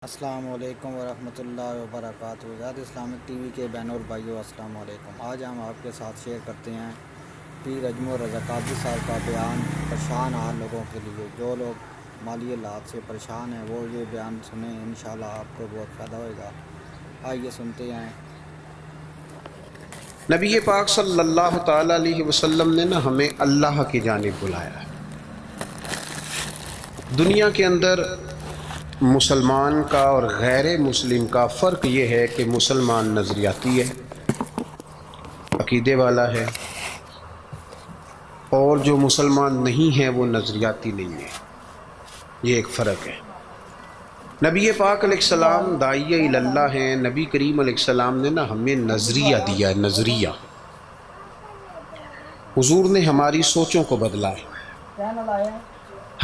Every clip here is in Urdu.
السلام علیکم ورحمۃ اللہ وبرکاتہ۔ آزاد اسلامک ٹی وی کے بین بھائیوں السلام علیکم۔ آج ہم آپ کے ساتھ شیئر کرتے ہیں پیر اجم رضا قادری صاحب کا بیان پریشان حال لوگوں کے لیے۔ جو لوگ مالی حالات سے پریشان ہیں وہ یہ بیان سنیں، انشاءاللہ آپ کو بہت فائدہ ہوئے گا۔ آئیے سنتے ہیں۔ نبی پاک صلی اللہ تعالیٰ علیہ وسلم نے ہمیں اللہ کی جانب بلایا ہے۔ دنیا کے اندر مسلمان کا اور غیر مسلم کا فرق یہ ہے کہ مسلمان نظریاتی ہے، عقیدے والا ہے، اور جو مسلمان نہیں ہے وہ نظریاتی نہیں ہے۔ یہ ایک فرق ہے۔ نبی پاک علیہ السلام داعیہ اللہ ہیں۔ نبی کریم علیہ السلام نے ہمیں نظریہ دیا ہے، نظریہ۔ حضور نے ہماری سوچوں کو بدلا ہے،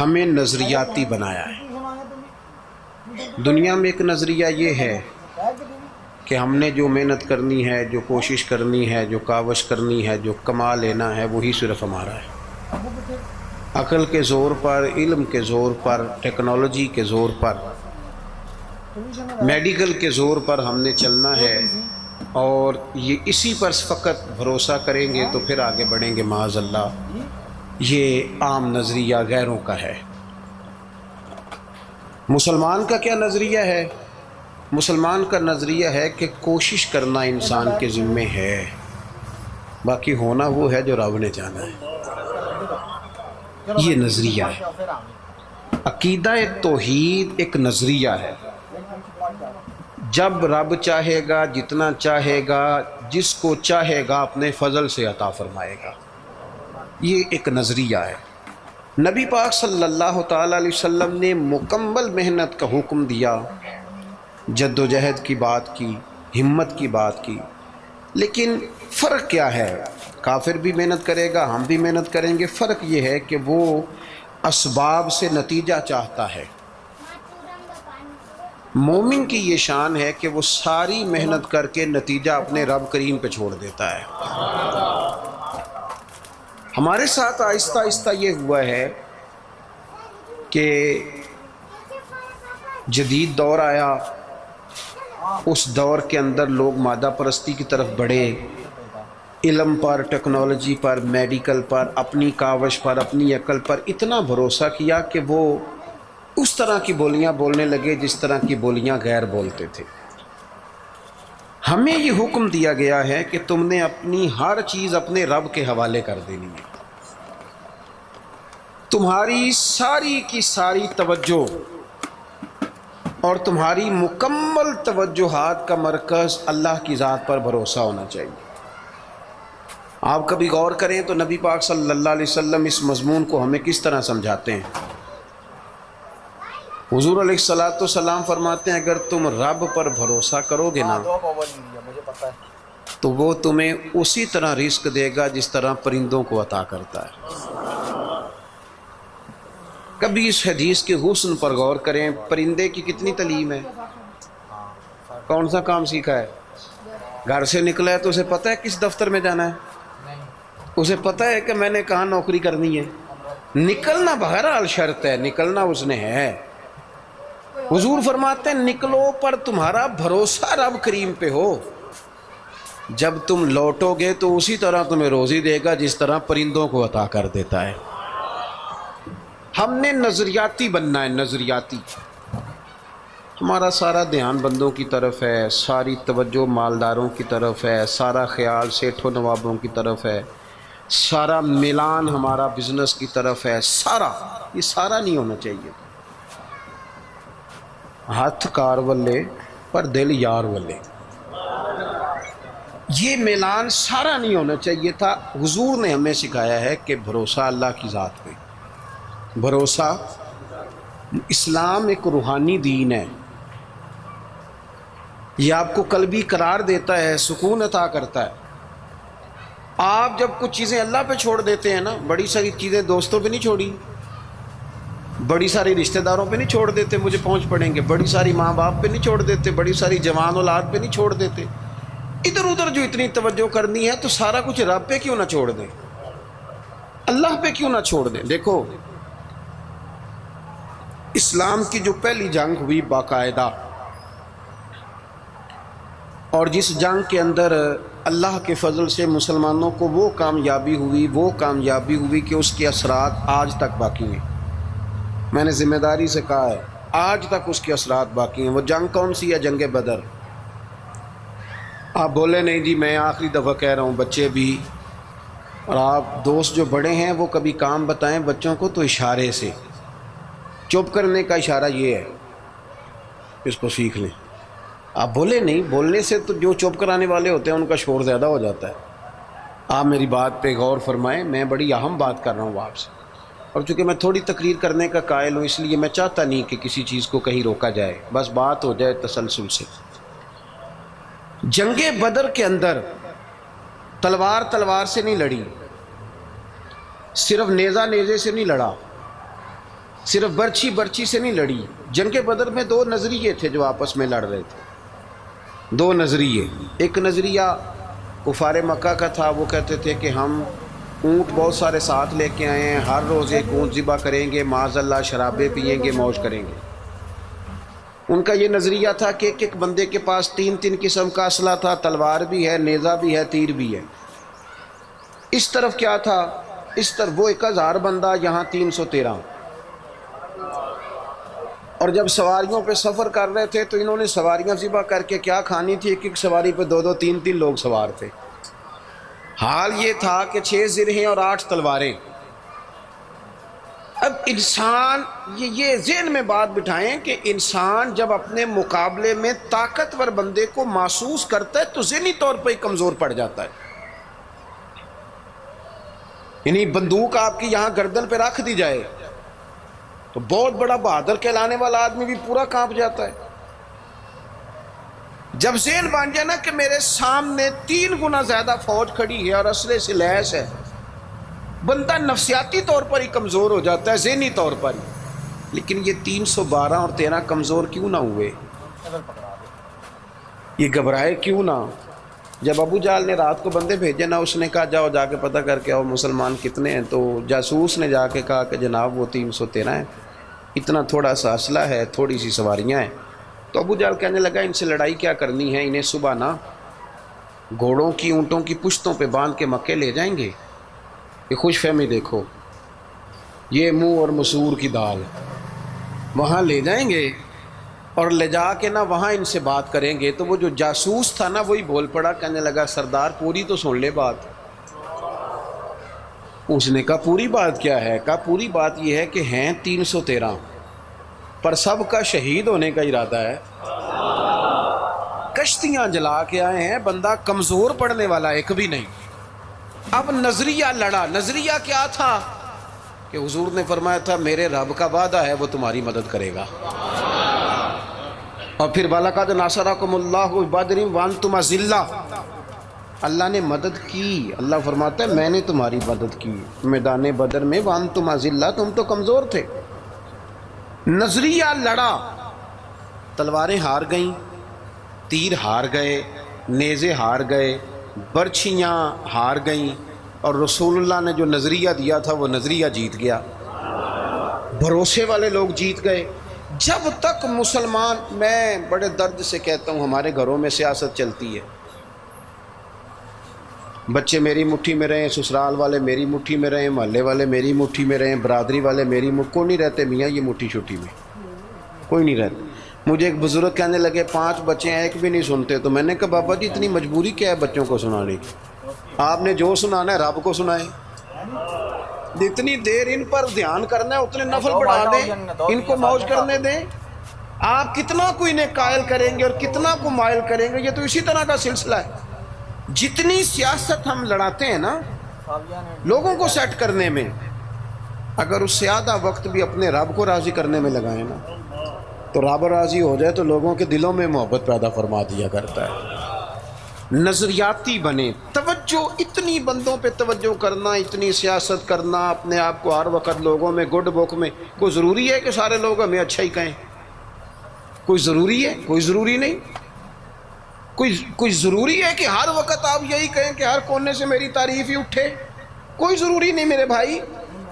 ہمیں نظریاتی بنایا ہے۔ دنیا میں ایک نظریہ یہ ہے کہ ہم نے جو محنت کرنی ہے، جو کوشش کرنی ہے، جو کاوش کرنی ہے، جو کما لینا ہے، وہی صرف ہمارا ہے۔ عقل کے زور پر، علم کے زور پر، ٹیکنالوجی کے زور پر، میڈیکل کے زور پر ہم نے چلنا ہے، اور یہ اسی پر فقط بھروسہ کریں گے تو پھر آگے بڑھیں گے معاذ اللہ۔ یہ عام نظریہ غیروں کا ہے۔ مسلمان کا کیا نظریہ ہے؟ مسلمان کا نظریہ ہے کہ کوشش کرنا انسان کے ذمے ہے، باقی ہونا وہ ہے جو رب نے چاہنا ہے۔ یہ نظریہ ہے۔ عقیدہ توحید ایک نظریہ ہے۔ جب رب چاہے گا، جتنا چاہے گا، جس کو چاہے گا اپنے فضل سے عطا فرمائے گا۔ یہ ایک نظریہ ہے۔ نبی پاک صلی اللہ تعالیٰ علیہ وسلم نے مکمل محنت کا حکم دیا، جد و جہد کی بات کی، ہمت کی بات کی، لیکن فرق کیا ہے؟ کافر بھی محنت کرے گا، ہم بھی محنت کریں گے۔ فرق یہ ہے کہ وہ اسباب سے نتیجہ چاہتا ہے۔ مومن کی یہ شان ہے کہ وہ ساری محنت کر کے نتیجہ اپنے رب کریم پہ چھوڑ دیتا ہے۔ ہمارے ساتھ آہستہ آہستہ یہ ہوا ہے کہ جدید دور آیا، اس دور کے اندر لوگ مادہ پرستی کی طرف بڑھے، علم پر، ٹیکنالوجی پر، میڈیکل پر، اپنی کاوش پر، اپنی عقل پر اتنا بھروسہ کیا کہ وہ اس طرح کی بولیاں بولنے لگے جس طرح کی بولیاں غیر بولتے تھے۔ ہمیں یہ حکم دیا گیا ہے کہ تم نے اپنی ہر چیز اپنے رب کے حوالے کر دینی ہے۔ تمہاری ساری کی ساری توجہ اور تمہاری مکمل توجہات کا مرکز اللہ کی ذات پر بھروسہ ہونا چاہیے۔ آپ کبھی غور کریں تو نبی پاک صلی اللہ علیہ وسلم اس مضمون کو ہمیں کس طرح سمجھاتے ہیں۔ حضور علیہ السلام فرماتے ہیں اگر تم رب پر بھروسہ کرو گے نا تو وہ تمہیں اسی طرح رزق دے گا جس طرح پرندوں کو عطا کرتا ہے۔ کبھی اس حدیث کے حسن پر غور کریں۔ پرندے کی کتنی تعلیم ہے؟ کون سا کام سیکھا ہے؟ گھر سے نکلا ہے تو اسے پتہ ہے کس دفتر میں جانا ہے؟ اسے پتہ ہے کہ میں نے کہاں نوکری کرنی ہے؟ نکلنا بہرحال شرط ہے، نکلنا اس نے ہے۔ حضور فرماتے ہیں نکلو پر تمہارا بھروسہ رب کریم پہ ہو، جب تم لوٹو گے تو اسی طرح تمہیں روزی دے گا جس طرح پرندوں کو عطا کر دیتا ہے۔ ہم نے نظریاتی بننا ہے، نظریاتی۔ ہمارا سارا دھیان بندوں کی طرف ہے، ساری توجہ مالداروں کی طرف ہے، سارا خیال سیٹھوں نوابوں کی طرف ہے، سارا میلان ہمارا بزنس کی طرف ہے۔ یہ سارا نہیں ہونا چاہیے۔ ہاتھ کار والے پر دل یار والے، یہ میلان سارا نہیں ہونا چاہیے تھا۔ حضور نے ہمیں سکھایا ہے کہ بھروسہ اللہ کی ذات پہ، بھروسہ۔ اسلام ایک روحانی دین ہے، یہ آپ کو قلبی قرار دیتا ہے، سکون عطا کرتا ہے۔ آپ جب کچھ چیزیں اللہ پہ چھوڑ دیتے ہیں نا، بڑی ساری چیزیں دوستوں پہ نہیں چھوڑی، بڑی ساری رشتہ داروں پہ نہیں چھوڑ دیتے مجھے پہنچ پڑیں گے، بڑی ساری ماں باپ پہ نہیں چھوڑ دیتے، بڑی ساری جوان اولاد پہ نہیں چھوڑ دیتے، ادھر ادھر جو اتنی توجہ کرنی ہے تو سارا کچھ رب پہ کیوں نہ چھوڑ دیں، اللہ پہ کیوں نہ چھوڑ دیں۔ دیکھو اسلام کی جو پہلی جنگ ہوئی باقاعدہ، اور جس جنگ کے اندر اللہ کے فضل سے مسلمانوں کو وہ کامیابی ہوئی کہ اس کے اثرات آج تک باقی ہیں. میں نے ذمہ داری سے کہا ہے آج تک اس کے اثرات باقی ہیں. وہ جنگ کون سی ہے؟ جنگ بدر. آپ بولے نہیں جی میں آخری دفعہ کہہ رہا ہوں، بچے بھی، اور آپ دوست جو بڑے ہیں وہ کبھی کام بتائیں بچوں کو تو اشارے سے. چپ کرنے کا اشارہ یہ ہے، اس کو سیکھ لیں. آپ بولے نہیں، بولنے سے تو جو چپ کرانے والے ہوتے ہیں ان کا شور زیادہ ہو جاتا ہے. آپ میری بات پہ غور فرمائیں، میں بڑی اہم بات کر رہا ہوں آپ سے، اور چونکہ میں تھوڑی تقریر کرنے کا قائل ہوں اس لیے میں چاہتا نہیں کہ کسی چیز کو کہیں روکا جائے، بس بات ہو جائے تسلسل سے. جنگ بدر کے اندر تلوار سے نہیں لڑی، صرف نیزے سے نہیں لڑا، صرف برچھی سے نہیں لڑی. جنگ بدر میں دو نظریے تھے جو آپس میں لڑ رہے تھے. دو نظریے. ایک نظریہ کفار مکہ کا تھا، وہ کہتے تھے کہ ہم اونٹ بہت سارے ساتھ لے کے آئے ہیں، ہر روز ایک اونٹ ذبح کریں گے، معاذ اللہ شرابیں پئیں گے، موج کریں گے. ان کا یہ نظریہ تھا کہ ایک بندے کے پاس تین قسم کا اسلحہ تھا، تلوار بھی ہے، نیزہ بھی ہے، تیر بھی ہے. اس طرف کیا تھا؟ اس طرف وہ 1000 بندہ، یہاں 313. اور جب سواریوں پہ سفر کر رہے تھے تو انہوں نے سواریاں ذبح کر کے کیا کھانی تھی؟ ایک سواری پہ 2 3 لوگ سوار تھے. حال یہ تھا کہ 6 زرہیں اور 8 تلواریں. اب انسان یہ ذہن میں بات بٹھائیں کہ انسان جب اپنے مقابلے میں طاقتور بندے کو محسوس کرتا ہے تو ذہنی طور پر ہی کمزور پڑ جاتا ہے. یعنی بندوق آپ کی یہاں گردن پہ رکھ دی جائے تو بہت بڑا بہادر کہلانے والا آدمی بھی پورا کانپ جاتا ہے. جب ذہن بن جائے نا کہ میرے سامنے 3 گنا زیادہ فوج کھڑی ہے اور اسلحے سے لیس ہے، بندہ نفسیاتی طور پر ہی کمزور ہو جاتا ہے، ذہنی طور پر ہی. لیکن یہ 312 اور 13 کمزور کیوں نہ ہوئے؟ یہ گھبرائے کیوں نہ؟ جب ابو جہل نے رات کو بندے بھیجے نا، اس نے کہا جاؤ جا کے پتہ کر کے آؤ مسلمان کتنے ہیں. تو جاسوس نے جا کے کہا کہ جناب وہ 313 ہیں، اتنا تھوڑا سا اسلحہ ہے، تھوڑی سی سواریاں ہیں. تو ابو جہل کہنے لگا ان سے لڑائی کیا کرنی ہے، انہیں صبح نا گھوڑوں کی اونٹوں کی پشتوں پہ باندھ کے مکے لے جائیں گے. یہ خوش فہمی دیکھو، یہ منہ اور مسور کی دال، وہاں لے جائیں گے اور لے جا کے نا وہاں ان سے بات کریں گے. تو وہ جو جاسوس تھا نا وہی بول پڑا، کہنے لگا سردار پوری تو سن لے بات. اس نے کہا پوری بات کیا ہے؟ کہا پوری بات یہ ہے کہ ہیں 313 پر سب کا شہید ہونے کا ارادہ ہے. کشتیاں جلا کے آئے ہیں، بندہ کمزور پڑنے والا ایک بھی نہیں. اب نظریہ لڑا. نظریہ کیا تھا کہ حضور نے فرمایا تھا میرے رب کا وعدہ ہے وہ تمہاری مدد کرے گا. اور پھر وَلَقَدْ نَصَرَكُمُ اللَّهُ بِبَدْرٍ وَأَنْتُمْ أَذِلَّةٌ، اللہ نے مدد کی. اللہ فرماتا ہے میں نے تمہاری مدد کی میدان بدر میں. وَأَنْتُمْ أَذِلَّةٌ، تم تو کمزور تھے. نظریہ لڑا، تلواریں ہار گئیں، تیر ہار گئے، نیزے ہار گئے، برچھیاں ہار گئیں، اور رسول اللہ نے جو نظریہ دیا تھا وہ نظریہ جیت گیا. بھروسے والے لوگ جیت گئے. جب تک مسلمان، میں بڑے درد سے کہتا ہوں ہمارے گھروں میں سیاست چلتی ہے، بچے میری مٹھی میں رہیں، سسرال والے میری مٹھی میں رہیں، محلے والے میری مٹھی میں رہیں، برادری والے میری کوئی نہیں رہتے میاں یہ مٹھی چھٹی میں، کوئی نہیں رہتے. مجھے ایک بزرگ کہنے لگے 5 بچے ہیں ایک بھی نہیں سنتے. تو میں نے کہا بابا جی اتنی مجبوری کیا ہے بچوں کو سنانے کی؟ آپ نے جو سنانا ہے رب کو سنائیں. جتنی دیر ان پر دھیان کرنا ہے اتنے نفل بڑھا دیں، ان کو موج کرنے دیں. آپ کتنا کو انہیں قائل کریں گے اور کتنا کو مائل کریں گے، یہ تو اسی طرح کا سلسلہ ہے. جتنی سیاست ہم لڑاتے ہیں نا لوگوں کو سیٹ کرنے میں، اگر اس سے آدھا وقت بھی اپنے رب کو راضی کرنے میں لگائیں نا تو رب راضی ہو جائے تو لوگوں کے دلوں میں محبت پیدا فرما دیا کرتا ہے. نظریاتی بنے. توجہ، اتنی بندوں پہ توجہ کرنا، اتنی سیاست کرنا، اپنے آپ کو ہر وقت لوگوں میں گڈ بک میں. کوئی ضروری ہے کہ سارے لوگ ہمیں اچھا ہی کہیں؟ کوئی ضروری ہے؟ کوئی ضروری نہیں. کوئی ضروری ہے کہ ہر وقت آپ یہی کہیں کہ ہر کونے سے میری تعریف ہی اٹھے؟ کوئی ضروری نہیں میرے بھائی.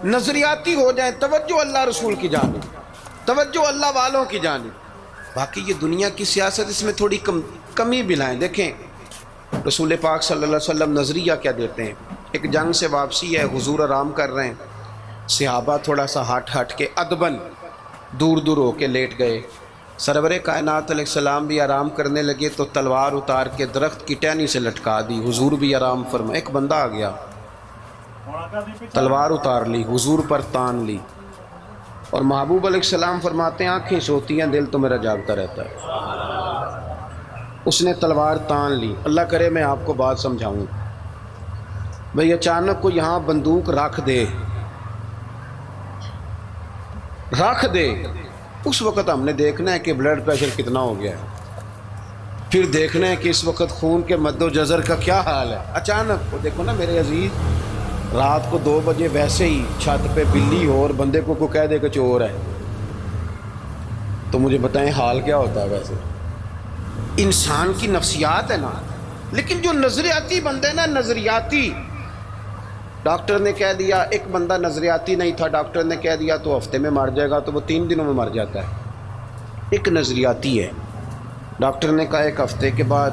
نظریاتی ہو جائیں. توجہ اللہ رسول کی جانب، توجہ اللہ والوں کی جانب. باقی یہ دنیا کی سیاست اس میں تھوڑی کمی بھی لائیں. دیکھیں رسول پاک صلی اللہ علیہ وسلم نظریہ کیا دیتے ہیں. ایک جنگ سے واپسی ہے، حضور آرام کر رہے ہیں، صحابہ تھوڑا سا ہٹ کے ادبن دور دور ہو کے لیٹ گئے. سرور کائنات علیہ السلام بھی آرام کرنے لگے تو تلوار اتار کے درخت کی ٹہنی سے لٹکا دی. حضور بھی آرام فرما. ایک بندہ آ گیا، تلوار اتار لی، حضور پر تان لی، اور محبوب علیہ السلام فرماتے ہیں آنکھیں سوتی ہیں، دل تو میرا جاگتا رہتا ہے. اس نے تلوار تان لی. اللہ کرے میں آپ کو بات سمجھاؤں. بھئی اچانک کو یہاں بندوق رکھ دے، اس وقت ہم نے دیکھنا ہے کہ بلڈ پریشر کتنا ہو گیا ہے، پھر دیکھنا ہے کہ اس وقت خون کے مد و جزر کا کیا حال ہے. اچانک وہ دیکھو نا میرے عزیز، رات کو 2 بجے ویسے ہی چھت پہ بلی ہو اور بندے کو کہہ دے کہ چور ہے، تو مجھے بتائیں حال کیا ہوتا ہے. ویسے انسان کی نفسیات ہے نا. لیکن جو نظریاتی بندے نا، نظریاتی، ڈاکٹر نے کہہ دیا، ایک بندہ نظریاتی نہیں تھا، ڈاکٹر نے کہہ دیا تو ہفتے میں مر جائے گا، تو وہ 3 دنوں میں مر جاتا ہے. ایک نظریاتی ہے، ڈاکٹر نے کہا 1 ہفتے کے بعد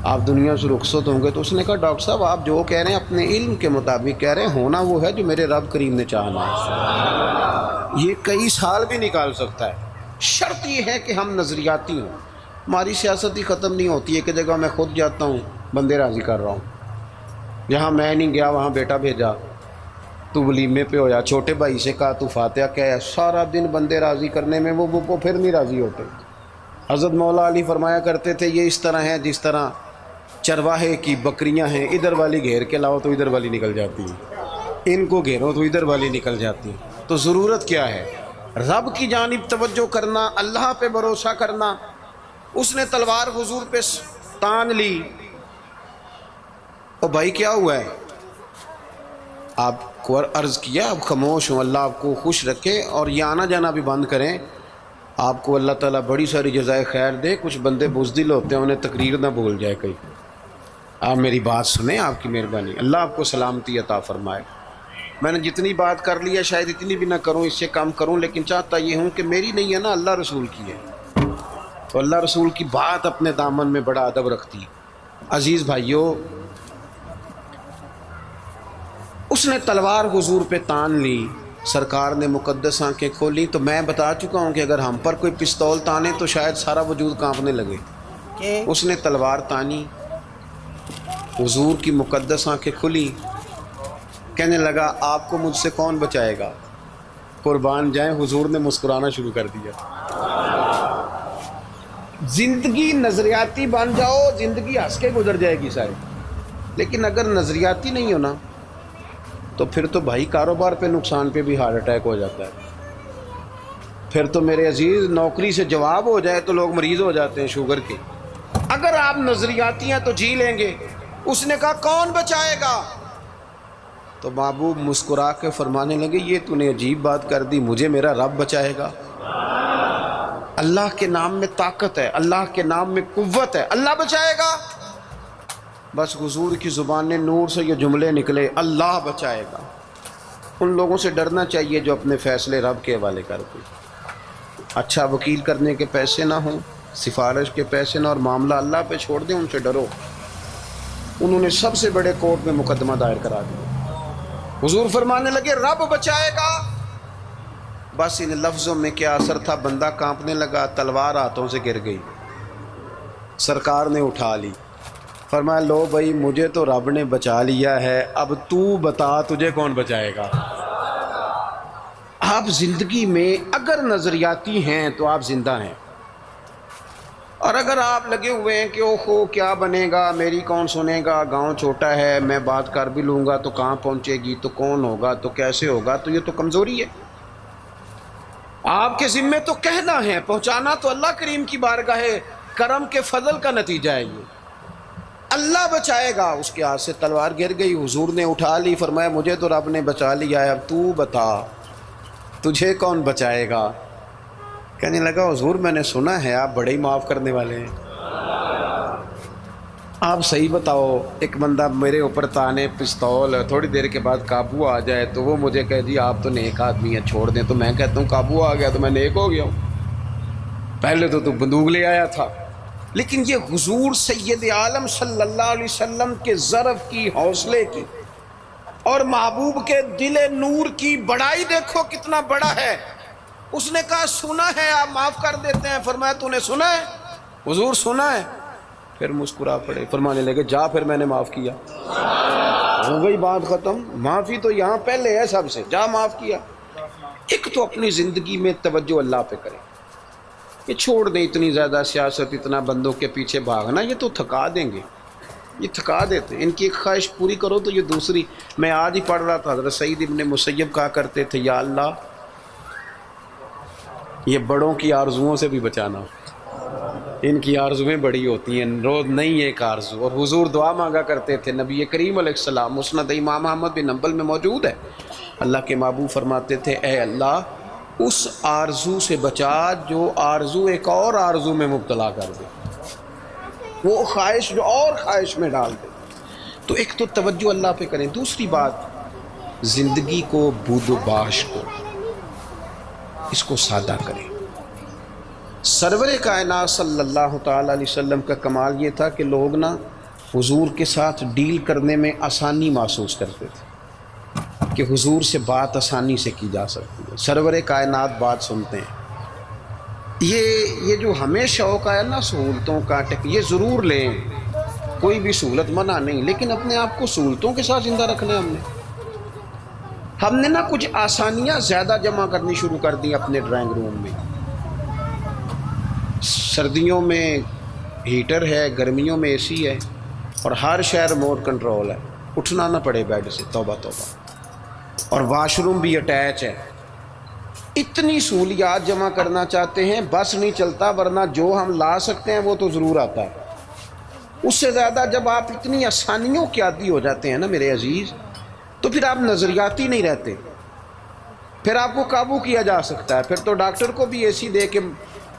آپ دنیا سے رخصت ہوں گے. تو اس نے کہا ڈاکٹر صاحب آپ جو کہہ رہے ہیں اپنے علم کے مطابق کہہ رہے ہیں، ہونا وہ ہے جو میرے رب کریم نے چاہنا ہے. یہ کئی سال بھی نکال سکتا ہے. شرط یہ ہے کہ ہم نظریاتی ہوں. ہماری سیاست ہی ختم نہیں ہوتی ہے کہ جگہ میں خود جاتا ہوں بندے راضی کر رہا ہوں، جہاں میں نہیں گیا وہاں بیٹا بھیجا، تو ولیمے پہ ہویا، چھوٹے بھائی سے کہا تو فاتحہ کہہ. سارا دن بندے راضی کرنے میں وہ پھر نہیں راضی ہوتے. حضرت مولا علی فرمایا کرتے تھے یہ اس طرح ہے جس طرح چرواہے کی بکریاں ہیں، ادھر والی گھیر کے لاؤ تو ادھر والی نکل جاتی ہیں، ان کو گھیرو تو ادھر والی نکل جاتی ہیں. تو ضرورت کیا ہے؟ رب کی جانب توجہ کرنا، اللہ پہ بھروسہ کرنا. اس نے تلوار حضور پہ تان لی. او بھائی کیا ہوا ہے؟ آپ کو عرض کیا آپ خاموش ہوں، اللہ آپ کو خوش رکھے اور یہ آنا جانا بھی بند کریں. آپ کو اللہ تعالیٰ بڑی ساری جزائے خیر دے. کچھ بندے بزدل ہوتے ہیں، انہیں تقریر نہ بھول جائے کہیں. آپ میری بات سنیں، آپ کی مہربانی، اللہ آپ کو سلامتی عطا فرمائے. میں نے جتنی بات کر لی ہے شاید اتنی بھی نہ کروں، اس سے کم کروں، لیکن چاہتا یہ ہوں کہ میری نہیں ہے نا، اللہ رسول کی ہے. تو اللہ رسول کی بات اپنے دامن میں بڑا ادب رکھتی ہے. عزیز بھائیوں، اس نے تلوار حضور پہ تان لی، سرکار نے مقدس آنکھیں کھولی. تو میں بتا چکا ہوں کہ اگر ہم پر کوئی پستول تانے تو شاید سارا وجود کانپنے لگے. اس نے تلوار تانی، حضور کی مقدس آنکھیں کھلی، کہنے لگا آپ کو مجھ سے کون بچائے گا؟ قربان جائیں حضور نے مسکرانا شروع کر دیا. زندگی نظریاتی بن جاؤ، زندگی ہنس کے گزر جائے گی شاید. لیکن اگر نظریاتی نہیں ہونا تو پھر تو بھائی کاروبار پہ نقصان پہ بھی ہارٹ اٹیک ہو جاتا ہے. پھر تو میرے عزیز نوکری سے جواب ہو جائے تو لوگ مریض ہو جاتے ہیں شوگر کے. اگر آپ نظریاتی ہیں تو جی لیں گے. اس نے کہا کون بچائے گا؟ تو محبوب مسکرا کے فرمانے لگے یہ تو نے عجیب بات کر دی، مجھے میرا رب بچائے گا. اللہ کے نام میں طاقت ہے، اللہ کے نام میں قوت ہے، اللہ بچائے گا. بس حضور کی زبان نے نور سے یہ جملے نکلے، اللہ بچائے گا. ان لوگوں سے ڈرنا چاہیے جو اپنے فیصلے رب کے حوالے کرتے. اچھا وکیل کرنے کے پیسے نہ ہوں، سفارش کے پیسے نہ، اور معاملہ اللہ پہ چھوڑ دیں، ان سے ڈرو. انہوں نے سب سے بڑے کورٹ میں مقدمہ دائر کرا دیا. حضور فرمانے لگے رب بچائے گا. بس ان لفظوں میں کیا اثر تھا، بندہ کانپنے لگا، تلوار ہاتھوں سے گر گئی. سرکار نے اٹھا لی، فرمایا لو بھائی مجھے تو رب نے بچا لیا ہے، اب تو بتا تجھے کون بچائے گا. آپ زندگی میں اگر نظریاتی ہیں تو آپ زندہ ہیں، اور اگر آپ لگے ہوئے ہیں کہ اوہو کیا بنے گا، میری کون سنے گا، گاؤں چھوٹا ہے، میں بات کر بھی لوں گا تو کہاں پہنچے گی، تو کون ہوگا، تو کیسے ہوگا، تو یہ تو کمزوری ہے. آپ کے ذمے تو کہنا ہے، پہنچانا تو اللہ کریم کی بارگاہ کرم کے فضل کا نتیجہ ہے. یہ اللہ بچائے گا. اس کے ہاتھ سے تلوار گر گئی، حضور نے اٹھا لی، فرمایا مجھے تو رب نے بچا لیا ہے، اب تو بتا تجھے کون بچائے گا. کہنے لگا حضور میں نے سنا ہے آپ بڑے ہی معاف کرنے والے ہیں، آپ صحیح بتاؤ. ایک بندہ میرے اوپر تانے پستول، تھوڑی دیر کے بعد قابو آ جائے تو وہ مجھے کہے جی آپ تو نیک آدمی ہیں چھوڑ دیں، تو میں کہتا ہوں قابو آ گیا تو میں نیک ہو گیا ہوں. پہلے تو بندوق لے آیا تھا، لیکن یہ حضور سید عالم صلی اللہ علیہ وسلم کے ضرف کی، حوصلے کی اور محبوب کے دل نور کی بڑائی دیکھو کتنا بڑا ہے۔ اس نے کہا سنا ہے، آپ معاف کر دیتے ہیں۔ فرمایا تو نے سنا ہے؟ حضور سنا ہے۔ پھر مسکرا پڑے، فرمانے لگے جا پھر میں نے معاف کیا، ہو گئی بات ختم۔ معافی تو یہاں پہلے ہے سب سے، جا معاف کیا۔ ایک تو اپنی زندگی میں توجہ اللہ پہ کریں، یہ چھوڑ دیں اتنی زیادہ سیاست، اتنا بندوں کے پیچھے بھاگنا، یہ تو تھکا دیں گے، یہ تھکا دیتے ہیں۔ ان کی ایک خواہش پوری کرو تو یہ دوسری۔ میں آج ہی پڑھ رہا تھا، حضرت سعید ابن مسیب کہا کرتے تھے یا اللہ یہ بڑوں کی آرزوؤں سے بھی بچانا، ان کی آرزویں بڑی ہوتی ہیں، روز نہیں ایک آرزو۔ اور حضور دعا مانگا کرتے تھے، نبی کریم علیہ السلام، مسند امام احمد بن حنبل میں موجود ہے، اللہ کے محبوب فرماتے تھے اے اللہ اس آرزو سے بچا جو آرزو ایک اور آرزو میں مبتلا کر دے، وہ خواہش جو اور خواہش میں ڈال دے۔ تو ایک تو توجہ اللہ پہ کریں۔ دوسری بات، زندگی کو بود و باش کو، اس کو سادہ کریں۔ سرور کائنات صلی اللہ تعالی علیہ وسلم کا کمال یہ تھا کہ لوگ نا حضور کے ساتھ ڈیل کرنے میں آسانی محسوس کرتے تھے کہ حضور سے بات آسانی سے کی جا سکتی ہے، سرور کائنات بات سنتے ہیں۔ یہ جو ہمیں شوق ہے نا سہولتوں کا، یہ ضرور لیں، کوئی بھی سہولت منع نہیں، لیکن اپنے آپ کو سہولتوں کے ساتھ زندہ رکھنا ہے۔ ہم نے نا کچھ آسانیاں زیادہ جمع کرنی شروع کر دی اپنے ڈرائنگ روم میں۔ سردیوں میں ہیٹر ہے، گرمیوں میں اے سی ہے، اور ہر شہر ریموٹ کنٹرول ہے، اٹھنا نہ پڑے بیڈ سے، توبہ توبہ، اور واش روم بھی اٹیچ ہے۔ اتنی سہولیات جمع کرنا چاہتے ہیں، بس نہیں چلتا، ورنہ جو ہم لا سکتے ہیں وہ تو ضرور آتا ہے۔ اس سے زیادہ جب آپ اتنی آسانیوں کے عادی ہو جاتے ہیں نا میرے عزیز، تو پھر آپ نظریاتی نہیں رہتے، پھر آپ کو قابو کیا جا سکتا ہے۔ پھر تو ڈاکٹر کو بھی اے سی دے کے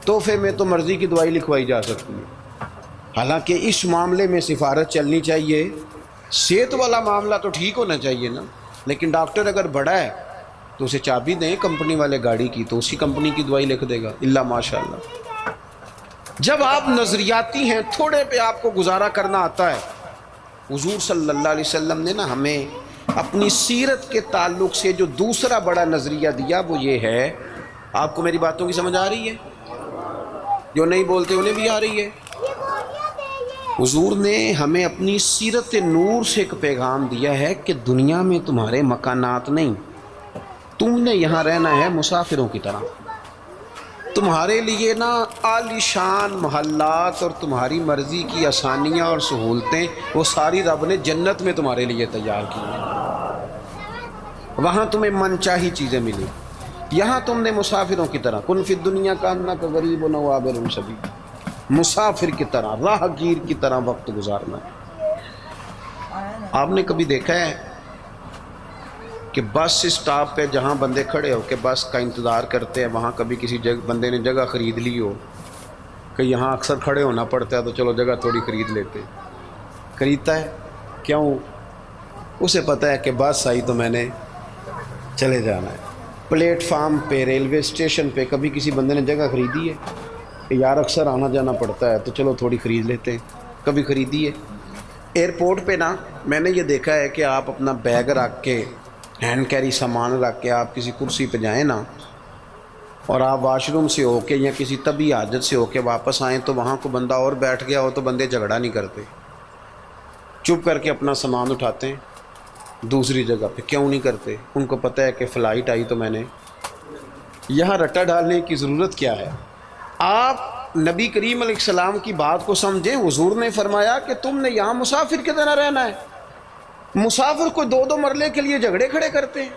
تحفے میں تو مرضی کی دوائی لکھوائی جا سکتی ہے۔ حالانکہ اس معاملے میں سفارت چلنی چاہیے، صحت والا معاملہ تو ٹھیک ہونا چاہیے نا، لیکن ڈاکٹر اگر بڑا ہے تو اسے چابی دیں کمپنی والے گاڑی کی، تو اسی کمپنی کی دوائی لکھ دے گا، اللہ ماشاء اللہ۔ جب آپ نظریاتی ہیں، تھوڑے پہ آپ کو گزارا کرنا آتا ہے۔ حضور صلی اللہ علیہ وسلم نے نا ہمیں اپنی سیرت کے تعلق سے جو دوسرا بڑا نظریہ دیا وہ یہ ہے، آپ کو میری باتوں کی سمجھ آ رہی ہے؟ جو نہیں بولتے انہیں بھی آ رہی ہے؟ حضور نے ہمیں اپنی سیرت نور سے ایک پیغام دیا ہے کہ دنیا میں تمہارے مکانات نہیں، تم نے یہاں رہنا ہے مسافروں کی طرح۔ تمہارے لیے نا عالی شان محلات اور تمہاری مرضی کی آسانیاں اور سہولتیں وہ ساری رب نے جنت میں تمہارے لیے تیار کی ہیں، وہاں تمہیں من چاہی چیزیں ملی۔ یہاں تم نے مسافروں کی طرح، کن فی الدنیا کانک غریب و عابر سبیل، مسافر کی طرح، راہ گیر کی طرح وقت گزارنا ہے۔ آپ نے کبھی دیکھا ہے کہ بس اسٹاپ پہ جہاں بندے کھڑے ہو کے بس کا انتظار کرتے ہیں، وہاں کبھی کسی بندے نے جگہ خرید لی ہو کہ یہاں اکثر کھڑے ہونا پڑتا ہے تو چلو جگہ تھوڑی خرید لیتے، خریدتا ہے کیوں؟ اسے پتہ ہے کہ بس آئی تو میں نے چلے جانا ہے۔ پلیٹ فارم پہ، ریلوے اسٹیشن پہ کبھی کسی بندے نے جگہ خریدی ہے کہ یار اکثر آنا جانا پڑتا ہے تو چلو تھوڑی خرید لیتے ہیں؟ کبھی خریدی ہے؟ ایئرپورٹ پہ نا میں نے یہ دیکھا ہے کہ آپ اپنا بیگ رکھ کے، ہینڈ کیری سامان رکھ کے آپ کسی کرسی پہ جائیں نا، اور آپ واش روم سے ہو کے یا کسی طبی حاجت سے ہو کے واپس آئیں تو وہاں کو بندہ اور بیٹھ گیا ہو تو بندے جھگڑا نہیں کرتے، چپ کر کے اپنا سامان اٹھاتے ہیں دوسری جگہ پہ۔ کیوں نہیں کرتے؟ ان کو پتہ ہے کہ فلائٹ آئی تو میں نے یہاں رٹا ڈالنے کی ضرورت کیا ہے۔ آپ نبی کریم علیہ السلام کی بات کو سمجھیں۔ حضور نے فرمایا کہ تم نے یہاں مسافر کی طرح رہنا ہے۔ مسافر کو 2-2 مرلے کے لیے جھگڑے کھڑے کرتے ہیں،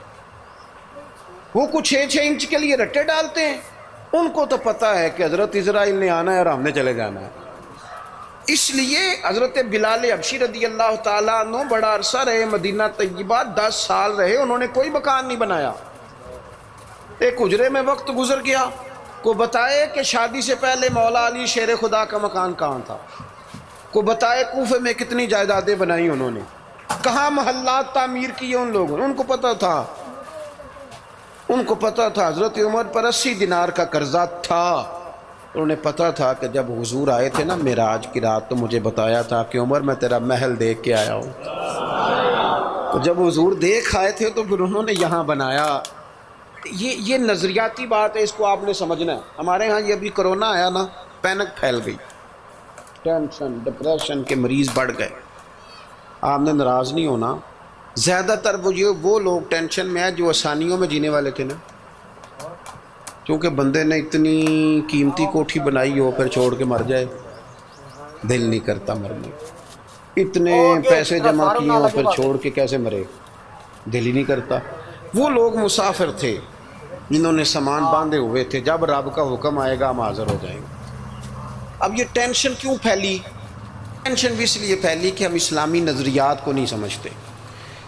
وہ کچھ 6-6 انچ کے لیے رٹے ڈالتے ہیں۔ ان کو تو پتہ ہے کہ حضرت اسرائیل نے آنا ہے اور ہم نے چلے جانا ہے۔ اس لیے حضرت بلال حبشی رضی اللہ تعالیٰ عنہ بڑا عرصہ رہے مدینہ طیبہ، 10 سال رہے، انہوں نے کوئی مکان نہیں بنایا۔ ایک حجرے میں وقت گزر گیا، کو بتائے کہ شادی سے پہلے مولا علی شیر خدا کا مکان کہاں تھا، کو بتائے کوفے میں کتنی جائیدادیں بنائی انہوں نے، کہاں محلات تعمیر کیے ان لوگوں نے۔ ان کو پتہ تھا، ان کو پتہ تھا حضرت عمر پر 80 دینار کا قرضہ تھا، انہیں پتہ تھا کہ جب حضور آئے تھے نا معراج کی رات تو مجھے بتایا تھا کہ عمر میں تیرا محل دیکھ کے آیا ہوں. تو جب حضور دیکھ آئے تھے تو پھر انہوں نے یہاں بنایا. یہ نظریاتی بات ہے، اس کو آپ نے سمجھنا ہے. ہمارے ہاں یہ ابھی کرونا آیا نا، پینک پھیل گئی، ٹینشن ڈپریشن کے مریض بڑھ گئے. آپ نے ناراض نہیں ہونا، زیادہ تر وہ لوگ ٹینشن میں ہیں جو آسانیوں میں جینے والے تھے نا. کیونکہ بندے نے اتنی قیمتی کوٹھی بنائی ہو پھر چھوڑ کے مر جائے، دل نہیں کرتا مرنے. اتنے پیسے جمع کیے ہوں پھر چھوڑ کے کیسے مرے، دل ہی نہیں کرتا. وہ لوگ مسافر تھے جنہوں نے سامان باندھے ہوئے تھے، جب رب کا حکم آئے گا ہم حاضر ہو جائیں گے. اب یہ ٹینشن کیوں پھیلی؟ ٹینشن بھی اس لیے پھیلی کہ ہم اسلامی نظریات کو نہیں سمجھتے.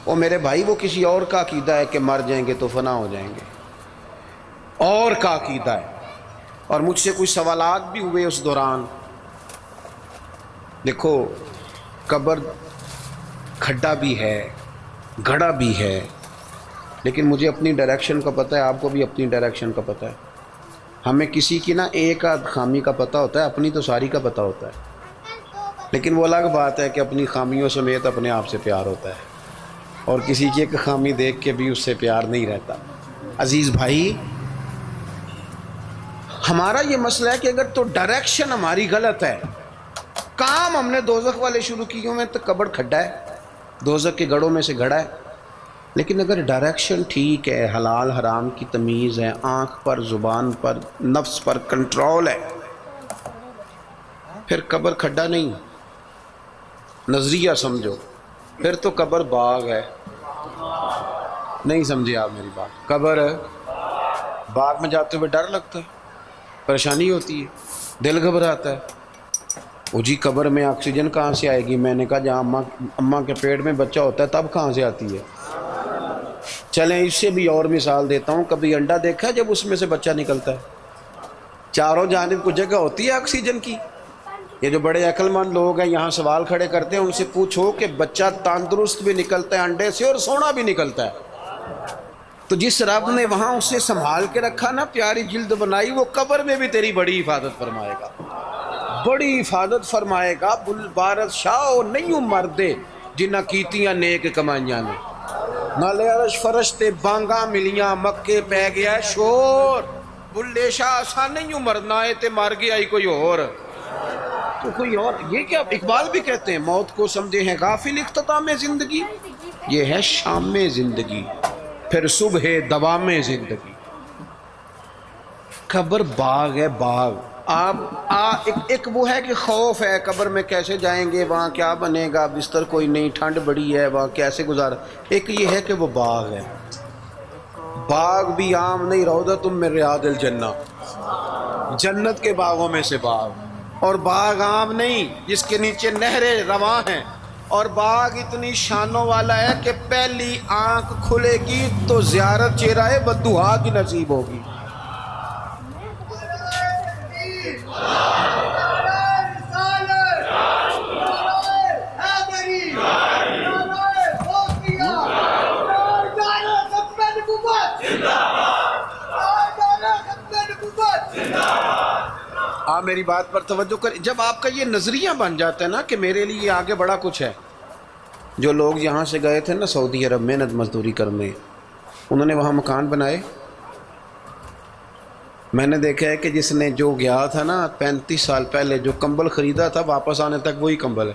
وہ میرے بھائی وہ کسی اور کا عقیدہ ہے کہ مر جائیں گے تو فنا ہو جائیں گے، اور کا عقیدہ ہے. اور مجھ سے کوئی سوالات بھی ہوئے اس دوران. دیکھو قبر کھڈا بھی ہے، گڑھا بھی ہے، لیکن مجھے اپنی ڈائریکشن کا پتہ ہے، آپ کو بھی اپنی ڈائریکشن کا پتہ ہے. ہمیں کسی کی نا ایک آدھ خامی کا پتہ ہوتا ہے، اپنی تو ساری کا پتہ ہوتا ہے. لیکن وہ الگ بات ہے کہ اپنی خامیوں سمیت اپنے آپ سے پیار ہوتا ہے، اور کسی کی ایک خامی دیکھ کے بھی اس سے پیار نہیں رہتا. عزیز بھائی، ہمارا یہ مسئلہ ہے کہ اگر تو ڈائریکشن ہماری غلط ہے، کام ہم نے دوزخ والے شروع کیے ہوئے تو قبر کھڈا ہے، دوزخ کے گڑھوں میں سے گڑھا ہے. لیکن اگر ڈائریکشن ٹھیک ہے، حلال حرام کی تمیز ہے، آنکھ پر زبان پر نفس پر کنٹرول ہے، پھر قبر کھڈا نہیں. نظریہ سمجھو، پھر تو قبر باغ ہے. نہیں سمجھے آپ میری بات؟ قبر باغ میں جاتے ہوئے ڈر لگتا ہے، پریشانی ہوتی ہے، دل گھبراتا ہے. وہ جی قبر میں آکسیجن کہاں سے آئے گی؟ میں نے کہا جہاں اماں کے پیٹ میں بچہ ہوتا ہے تب کہاں سے آتی ہے؟ چلیں اس سے بھی اور مثال دیتا ہوں. کبھی انڈا دیکھا جب اس میں سے بچہ نکلتا ہے؟ چاروں جانب کو جگہ ہوتی ہے آکسیجن کی. یہ جو بڑے عقل مند لوگ ہیں یہاں سوال کھڑے کرتے ہیں، ان سے پوچھو کہ بچہ تندرست بھی نکلتا ہے انڈے سے اور سونا بھی نکلتا ہے. تو جس رب نے وہاں اسے سنبھال کے رکھا نا، پیاری جلد بنائی، وہ قبر میں بھی تیری بڑی حفاظت فرمائے گا، بڑی حفاظت فرمائے گا. بل بارت شاہ نہیں مردے جنہ کیتیاں نیک کمائیاں نے، نالے عرش فرشتے بانگاں ملیاں، مکے پہ گیا شور. بلے شاہ آسان نہیں مرنا ہے تے مر گیا ہی کوئی اور. تو کوئی اور، یہ کیا اقبال بھی کہتے ہیں، موت کو سمجھے ہیں غافل اختتام زندگی، یہ ہے شام میں زندگی پھر صبح دوام زندگی. قبر باغ ہے، باغ. آپ ایک وہ ہے کہ خوف ہے قبر میں کیسے جائیں گے، وہاں کیا بنے گا، بستر کوئی نہیں، ٹھنڈ بڑی ہے، وہاں کیسے گزارا. ایک یہ ہے کہ وہ باغ ہے. باغ بھی عام نہیں، روضۃ من ریاض الجنہ، جنت کے باغوں میں سے باغ. اور باغ عام نہیں جس کے نیچے نہریں رواں ہیں، اور باغ اتنی شانوں والا ہے کہ پہلی آنکھ کھلے گی تو زیارت چہرہ بددعا کی نصیب ہوگی. آپ میری بات پر توجہ کریں. جب آپ کا یہ نظریہ بن جاتا ہے نا کہ میرے لیے آگے بڑا کچھ ہے. جو لوگ یہاں سے گئے تھے نا سعودی عرب محنت مزدوری کرنے، انہوں نے وہاں مکان بنائے. میں نے دیکھا ہے کہ جس نے جو گیا تھا نا 35 سال پہلے جو کمبل خریدا تھا، واپس آنے تک وہی کمبل ہے.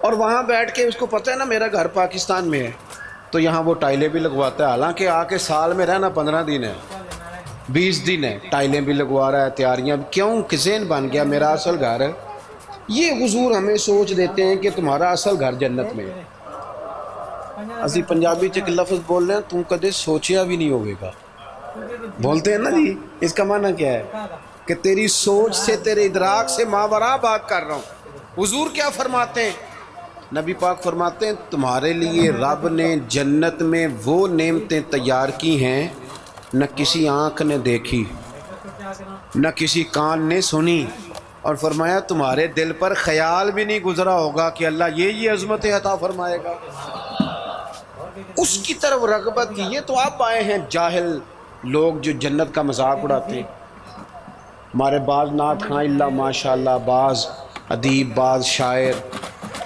اور وہاں بیٹھ کے اس کو پتہ ہے نا میرا گھر پاکستان میں ہے، تو یہاں وہ ٹائلیں بھی لگواتا ہے. حالانکہ آ کے سال میں رہنا 15 دن ہے، 20 دن ہے، ٹائلیں بھی لگوا رہا ہے، تیاریاں بھی. کیوں؟ کسین بن گیا میرا اصل گھر ہے. یہ حضور ہمیں سوچ دیتے ہیں کہ تمہارا اصل گھر جنت میں ہے. اسی پنجابی چ ایک لفظ بول رہے ہیں، تم کدے سوچیا بھی نہیں ہوگے گا، بولتے ہیں نا جی. اس کا معنی کیا ہے؟ کہ تیری سوچ سے، تیرے ادراک سے ماوراء بات کر رہا ہوں. حضور کیا فرماتے ہیں؟ نبی پاک فرماتے ہیں تمہارے لیے رب نے جنت میں وہ نعمتیں تیار کی ہیں نہ کسی آنکھ نے دیکھی، نہ کسی کان نے سنی. اور فرمایا تمہارے دل پر خیال بھی نہیں گزرا ہوگا کہ اللہ یہ عظمتیں عطا فرمائے گا. اس کی طرف رغبت کی. یہ تو آپ آئے ہیں جاہل لوگ جو جنت کا مذاق اڑاتے ہیں. ہمارے بعض نعت خواں اللہ ماشاء اللہ، بعض ادیب، بعض شاعر،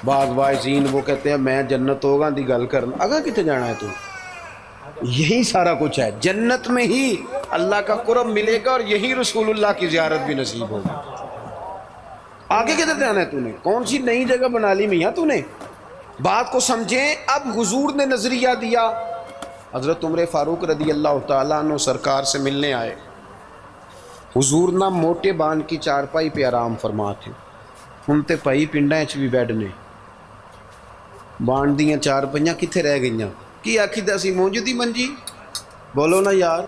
بعض واعظین وہ کہتے ہیں میں جنت ہوگا دی گل کرنا، اگاں کتے جانا ہے تو؟ یہی سارا کچھ ہے، جنت میں ہی اللہ کا قرب ملے گا اور یہی رسول اللہ کی زیارت بھی نصیب ہوگی۔ آگے کدھر جانا ہے تو نے؟ کون سی نئی جگہ بنا لی میاں تو نے؟ بات کو سمجھیں۔ اب حضور نے نظریہ دیا، حضرت عمر فاروق رضی اللہ تعالیٰ عنہ سرکار سے ملنے آئے، حضور نہ موٹے بان کی چارپائی پہ آرام فرما تھے، ہن تے پائی پنڈاں وچ بھی بیڈ نے، بان دیاں چارپائیاں کتھے رہ گئیاں؟ کی آکھی دا سی مونج دی منجی؟ بولو نا یار۔